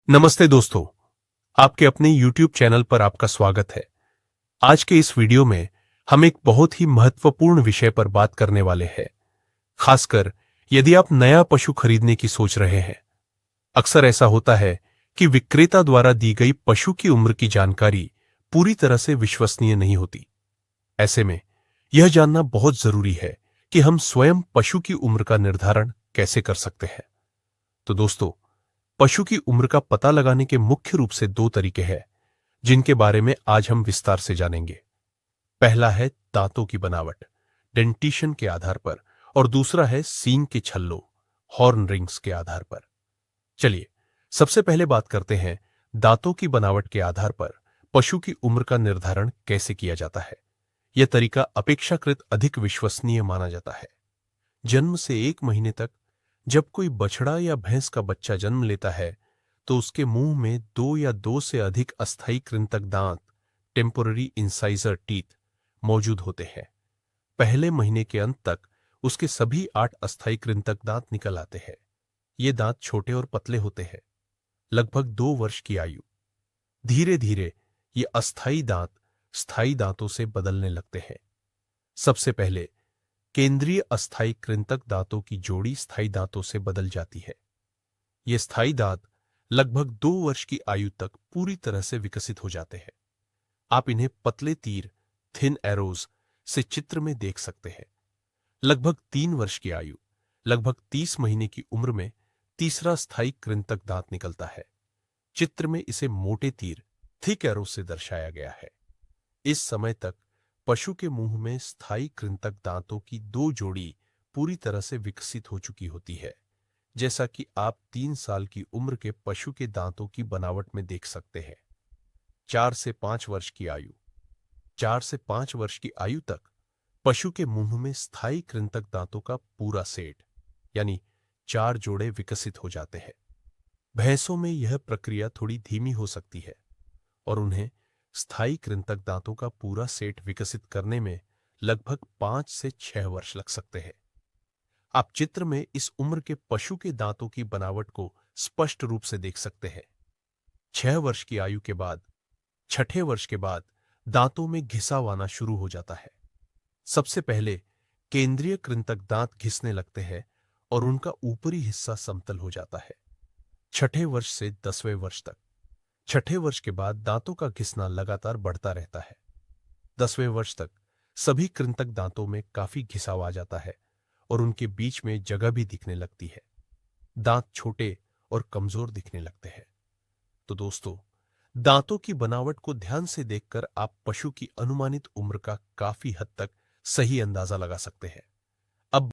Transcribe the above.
नमस्ते दोस्तों, आपके अपने YouTube चैनल पर आपका स्वागत है। आज के इस वीडियो में हम एक बहुत ही महत्वपूर्ण विषय पर बात करने वाले हैं, खासकर यदि आप नया पशु खरीदने की सोच रहे हैं। अक्सर ऐसा होता है कि विक्रेता द्वारा दी गई पशु की उम्र की जानकारी पूरी तरह से विश्वसनीय नहीं होती। ऐसे में यह जानना बहुत जरूरी है कि हम स्वयं पशु की उम्र का निर्धारण कैसे कर सकते हैं। तो दोस्तों, पशु की उम्र का पता लगाने के मुख्य रूप से दो तरीके हैं, जिनके बारे में आज हम विस्तार से जानेंगे। पहला है दांतों की बनावट, डेंटिशन के आधार पर, और दूसरा है सींग के छल्लों, हॉर्न रिंग्स के आधार पर। चलिए, सबसे पहले बात करते हैं दांतों की बनावट के आधार पर पशु की उम्र का निर्धारण कैसे किया जाता है। यह तरीका अपेक्षाकृत अधिक विश्वसनीय माना जाता है। जन्म से 1 महीने तक जब कोई बछड़ा या भैंस का बच्चा जन्म लेता है, तो उसके मुंह में 2 या 2 से अधिक अस्थायी कृंतक दांत, टेम्पोररी इंसाइजर टीथ, मौजूद होते हैं। पहले महीने के अंत तक उसके सभी 8 अस्थायी कृंतक दांत निकल आते हैं। ये दांत छोटे और पतले होते हैं। लगभग 2 वर्ष की आयु, धीरे धीरे ये अस्थायी दांत स्थायी दांतों से बदलने लगते हैं। सबसे पहले केंद्रीय अस्थायी कृंतक दांतों की जोड़ी स्थायी दांतों से बदल जाती है। ये स्थायी दांत लगभग 2 वर्ष की आयु तक पूरी तरह से विकसित हो जाते हैं। आप इन्हें पतले तीर, थिन एरोज से चित्र में देख सकते हैं। लगभग 3 वर्ष की आयु, लगभग 30 महीने की उम्र में तीसरा स्थायी कृंतक दांत निकलता है। चित्र में इसे मोटे तीर, थिक एरो से दर्शाया गया है। इस समय तक पशु के मुंह में स्थायी कृंतक दांतों की 2 जोड़ी पूरी तरह से विकसित हो चुकी होती है, जैसा कि आप 3 साल की उम्र के पशु के दांतों की बनावट में देख सकते हैं। 4 से 5 वर्ष की आयु, 4 से 5 वर्ष की आयु तक पशु के मुंह में स्थायी कृंतक दांतों का पूरा सेट, यानी 4 जोड़े विकसित हो जाते हैं। भैंसों में यह प्रक्रिया थोड़ी धीमी हो सकती है और उन्हें स्थायी कृंतक दांतों का पूरा सेट विकसित करने में लगभग 5 से 6 वर्ष लग सकते हैं। आप चित्र में इस उम्र के पशु के दांतों की बनावट को स्पष्ट रूप से देख सकते हैं। 6 वर्ष की आयु के बाद, छठे वर्ष के बाद दांतों में घिसाव आना शुरू हो जाता है। सबसे पहले केंद्रीय कृंतक दांत घिसने लगते हैं और उनका ऊपरी हिस्सा समतल हो जाता है। छठे वर्ष से 10वें वर्ष तक, छठे वर्ष के बाद दांतों का घिसना लगातार बढ़ता रहता है। 10वें वर्ष तक सभी कृंतक दांतों में काफी घिसाव आ जाता है और उनके बीच में जगह भी दिखने लगती है। दांत छोटे और कमजोर दिखने लगते हैं। तो दोस्तों, दांतों की बनावट को ध्यान से देखकर आप पशु की अनुमानित उम्र का काफी हद तक सही अंदाजा लगा सकते हैं।